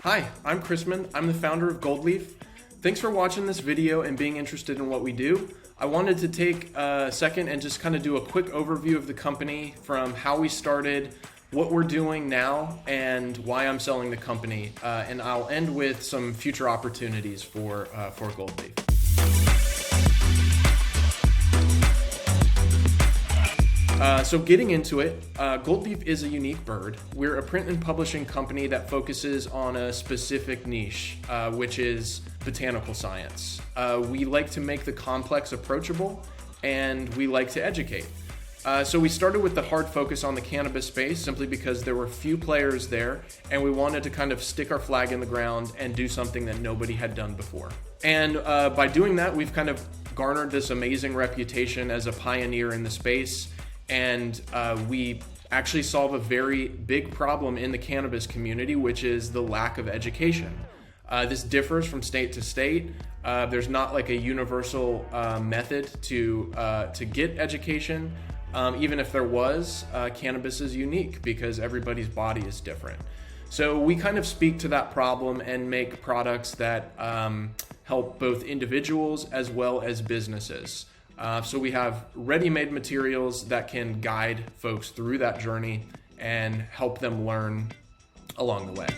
Hi, I'm Chrisman. I'm the founder of Goldleaf. Thanks for watching this video and being interested in what we do. I wanted to take a second and just kind of do a quick overview of the company from how we started, what we're doing now, and why I'm selling the company. And I'll end with some future opportunities for Goldleaf. So getting into it, Goldleaf is a unique bird. We're a print and publishing company that focuses on a specific niche, which is botanical science. We like to make the complex approachable, and we like to educate. So we started with the hard focus on the cannabis space simply because there were few players there, and we wanted to kind of stick our flag in the ground and do something that nobody had done before. And by doing that, we've kind of garnered this amazing reputation as a pioneer in the space. And we actually solve a very big problem in the cannabis community, which is the lack of education. This differs from state to state. There's not like a universal method to get education. Even if there was, cannabis is unique because everybody's body is different. So we kind of speak to that problem and make products that help both individuals as well as businesses. So we have ready-made materials that can guide folks through that journey and help them learn along the way.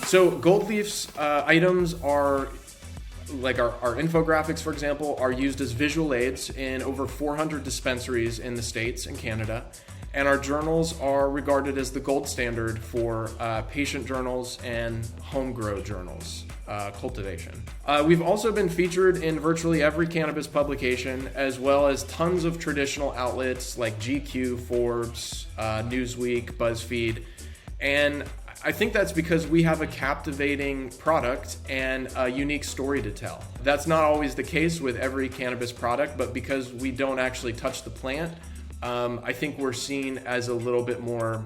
So Goldleaf's items are, like our infographics, for example, are used as visual aids in over 400 dispensaries in the States and Canada. And our journals are regarded as the gold standard for patient journals and home grow journals, cultivation. We've also been featured in virtually every cannabis publication, as well as tons of traditional outlets like GQ, Forbes, Newsweek, BuzzFeed. And I think that's because we have a captivating product and a unique story to tell. That's not always the case with every cannabis product, but because we don't actually touch the plant, I think we're seen as a little bit more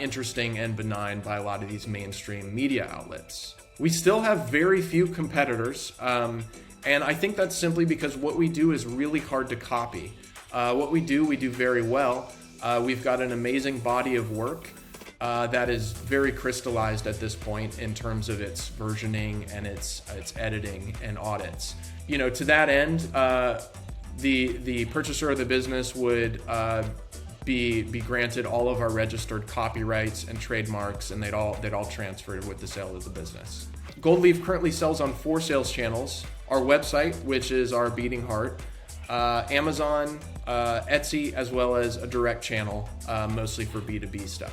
interesting and benign by a lot of these mainstream media outlets. We still have very few competitors, and I think that's simply because what we do is really hard to copy. What we do very well. We've got an amazing body of work that is very crystallized at this point in terms of its versioning and its editing and audits. You know, to that end, the purchaser of the business would be granted all of our registered copyrights and trademarks, and they'd all transfer with the sale of the business. Goldleaf currently sells on 4 sales channels: our website, which is our beating heart, Amazon, Etsy, as well as a direct channel, mostly for B2B stuff.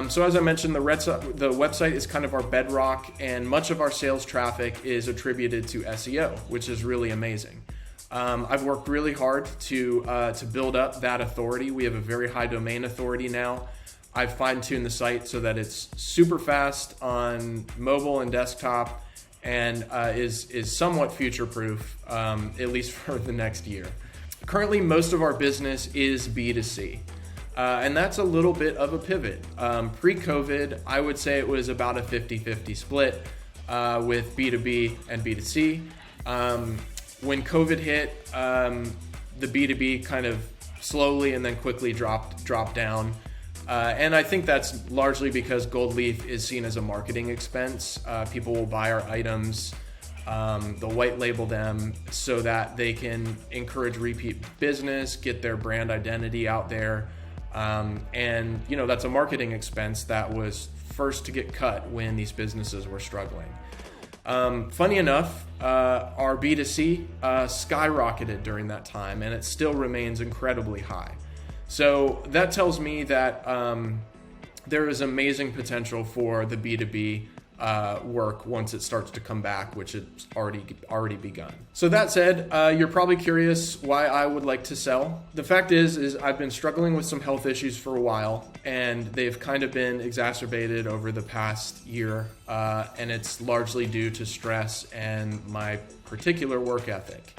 So as I mentioned, the website is kind of our bedrock, and much of our sales traffic is attributed to SEO, which is really amazing. I've worked really hard to build up that authority. We have a very high domain authority now. I've fine-tuned the site so that it's super fast on mobile and desktop, and is somewhat future-proof, at least for the next year. Currently, most of our business is B2C. And that's a little bit of a pivot. Pre-COVID, I would say it was about a 50-50 split with B2B and B2C. When COVID hit, the B2B kind of slowly and then quickly dropped down. And I think that's largely because Goldleaf is seen as a marketing expense. People will buy our items, they'll white label them so that they can encourage repeat business, get their brand identity out there. And you know, that's a marketing expense that was first to get cut when these businesses were struggling. Funny enough, our B2C skyrocketed during that time, and it still remains incredibly high. So that tells me that there is amazing potential for the B2B work once it starts to come back, which it's already begun. So that said, you're probably curious why I would like to sell. The fact is I've been struggling with some health issues for a while, and they've kind of been exacerbated over the past year, and it's largely due to stress and my particular work ethic.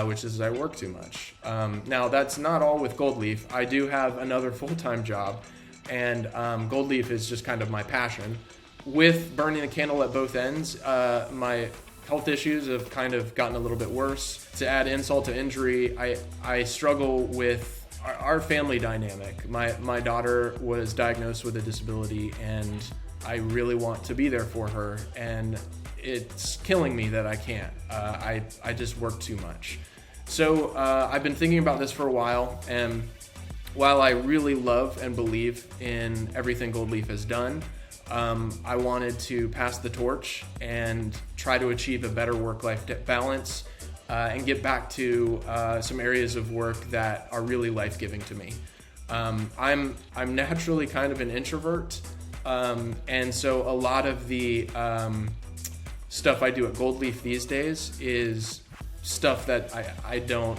which is I work too much. Now, that's not all with Goldleaf. I do have another full-time job, and Goldleaf is just kind of my passion. With burning the candle at both ends, my health issues have kind of gotten a little bit worse. To add insult to injury, I struggle with our family dynamic. My daughter was diagnosed with a disability, and I really want to be there for her, and it's killing me that I can't. I just work too much. So I've been thinking about this for a while, and while I really love and believe in everything Goldleaf has done, I wanted to pass the torch and try to achieve a better work-life balance and get back to some areas of work that are really life-giving to me. I'm naturally kind of an introvert, and so a lot of the stuff I do at Goldleaf these days is stuff that I don't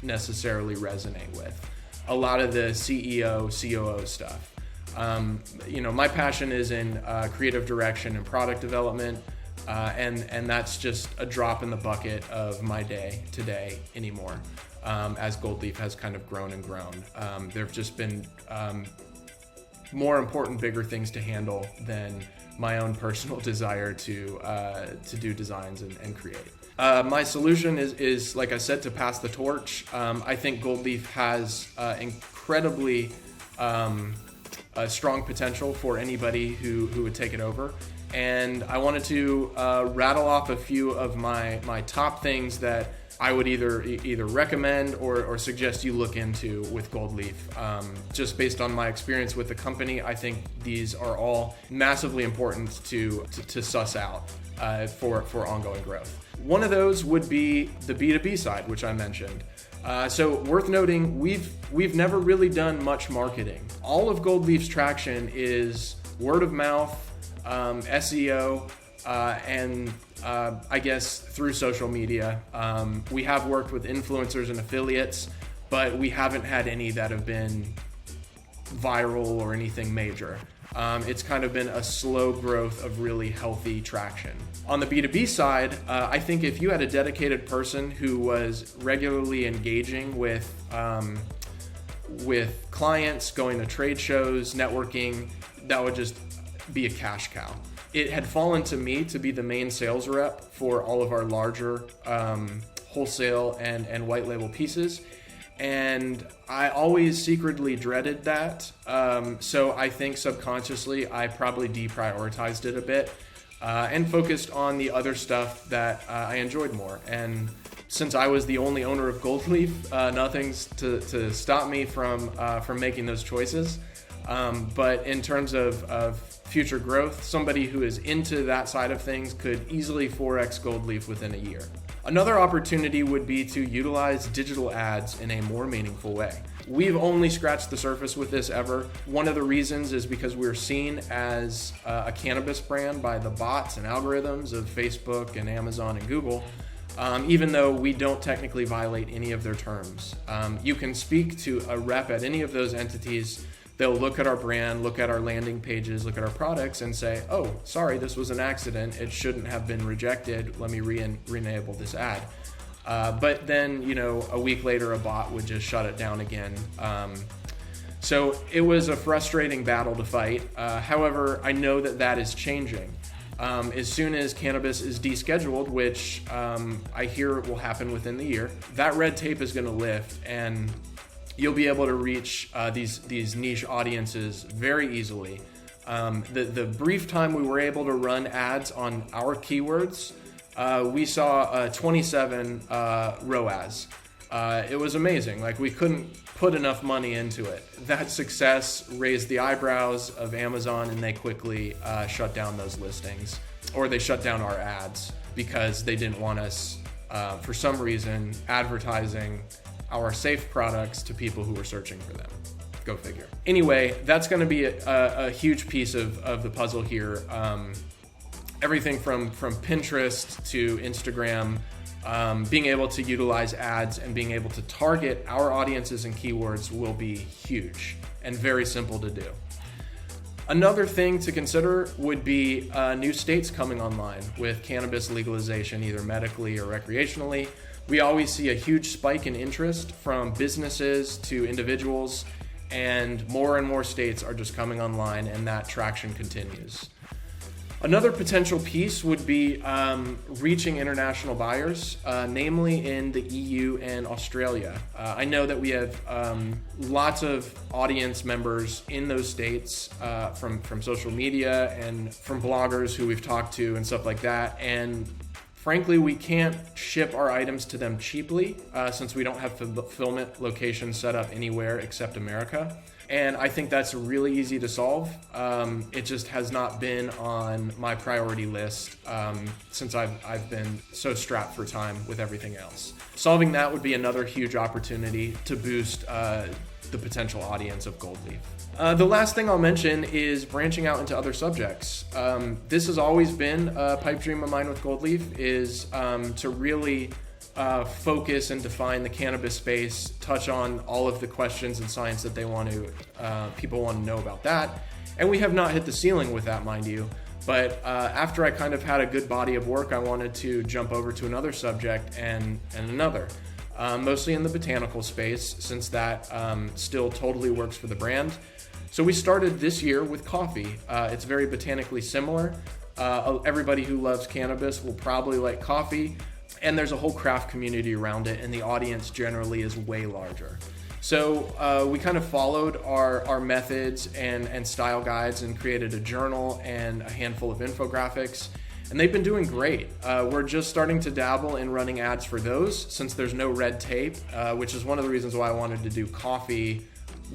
necessarily resonate with. A lot of the CEO, COO stuff. My passion is in creative direction and product development, and that's just a drop in the bucket of my day today anymore. As Goldleaf has kind of grown and grown, there have just been more important, bigger things to handle than my own personal desire to do designs and create. My solution is, like I said, to pass the torch. I think Goldleaf has incredibly strong potential for anybody who would take it over. And I wanted to rattle off a few of my top things that I would either recommend or suggest you look into with Goldleaf. Just based on my experience with the company, I think these are all massively important to suss out for ongoing growth. One of those would be the B2B side, which I mentioned. So worth noting, we've never really done much marketing. All of Goldleaf's traction is word of mouth, SEO, and I guess through social media. We have worked with influencers and affiliates, but we haven't had any that have been viral or anything major. It's kind of been a slow growth of really healthy traction. On the B2B side, I think if you had a dedicated person who was regularly engaging with clients, going to trade shows, networking, that would just be a cash cow. It had fallen to me to be the main sales rep for all of our larger wholesale and white label pieces. And I always secretly dreaded that. So I think subconsciously I probably deprioritized it a bit and focused on the other stuff that I enjoyed more. And since I was the only owner of Goldleaf, nothing's to stop me from making those choices. But in terms of future growth, somebody who is into that side of things could easily 4x Goldleaf within a year. Another opportunity would be to utilize digital ads in a more meaningful way. We've only scratched the surface with this ever. One of the reasons is because we're seen as a cannabis brand by the bots and algorithms of Facebook and Amazon and Google, even though we don't technically violate any of their terms. You can speak to a rep at any of those entities. They'll look at our brand, look at our landing pages, look at our products and say, oh, sorry, this was an accident. It shouldn't have been rejected. Let me re-enable this ad. But then, a week later, a bot would just shut it down again. So it was a frustrating battle to fight. However, I know that is changing. As soon as cannabis is descheduled, which I hear will happen within the year, that red tape is going to lift, and you'll be able to reach these niche audiences very easily. The brief time we were able to run ads on our keywords, we saw 27 ROAS. It was amazing. Like, we couldn't put enough money into it. That success raised the eyebrows of Amazon, and they quickly shut down those listings, or they shut down our ads because they didn't want us, for some reason, advertising our safe products to people who were searching for them. Go figure. Anyway, that's going to be a huge piece of the puzzle here. Everything from Pinterest to Instagram, being able to utilize ads and being able to target our audiences and keywords will be huge and very simple to do. Another thing to consider would be new states coming online with cannabis legalization, either medically or recreationally. we always see a huge spike in interest from businesses to individuals, and more states are just coming online, and that traction continues. Another potential piece would be reaching international buyers, namely in the EU and Australia. I know that we have lots of audience members in those states from social media and from bloggers who we've talked to and stuff like that. And frankly, we can't ship our items to them cheaply since we don't have fulfillment locations set up anywhere except America. And I think that's really easy to solve. It just has not been on my priority list since I've been so strapped for time with everything else. Solving that would be another huge opportunity to boost the potential audience of Goldleaf. The last thing I'll mention is branching out into other subjects. This has always been a pipe dream of mine with Goldleaf, is to really focus and define the cannabis space, touch on all of the questions and science that people want to know about that. And we have not hit the ceiling with that, mind you. But after I kind of had a good body of work, I wanted to jump over to another subject and another. Mostly in the botanical space, since that still totally works for the brand. So we started this year with coffee. It's very botanically similar. Everybody who loves cannabis will probably like coffee, and there's a whole craft community around it, and the audience generally is way larger. So we kind of followed our methods and style guides and created a journal and a handful of infographics, and they've been doing great. We're just starting to dabble in running ads for those since there's no red tape, which is one of the reasons why I wanted to do coffee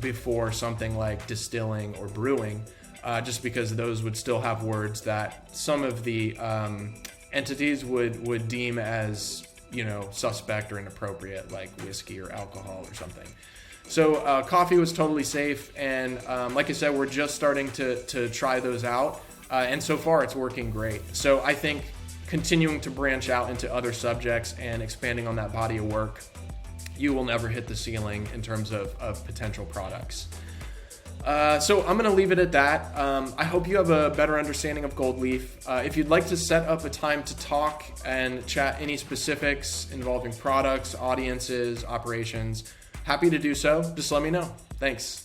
before something like distilling or brewing, just because those would still have words that some of the entities would deem as, suspect or inappropriate, like whiskey or alcohol or something. So coffee was totally safe, and like I said, we're just starting to try those out, and so far it's working great. So I think continuing to branch out into other subjects and expanding on that body of work, you will never hit the ceiling in terms of potential products. So I'm going to leave it at that. I hope you have a better understanding of Goldleaf. If you'd like to set up a time to talk and chat any specifics involving products, audiences, operations, happy to do so. Just let me know. Thanks.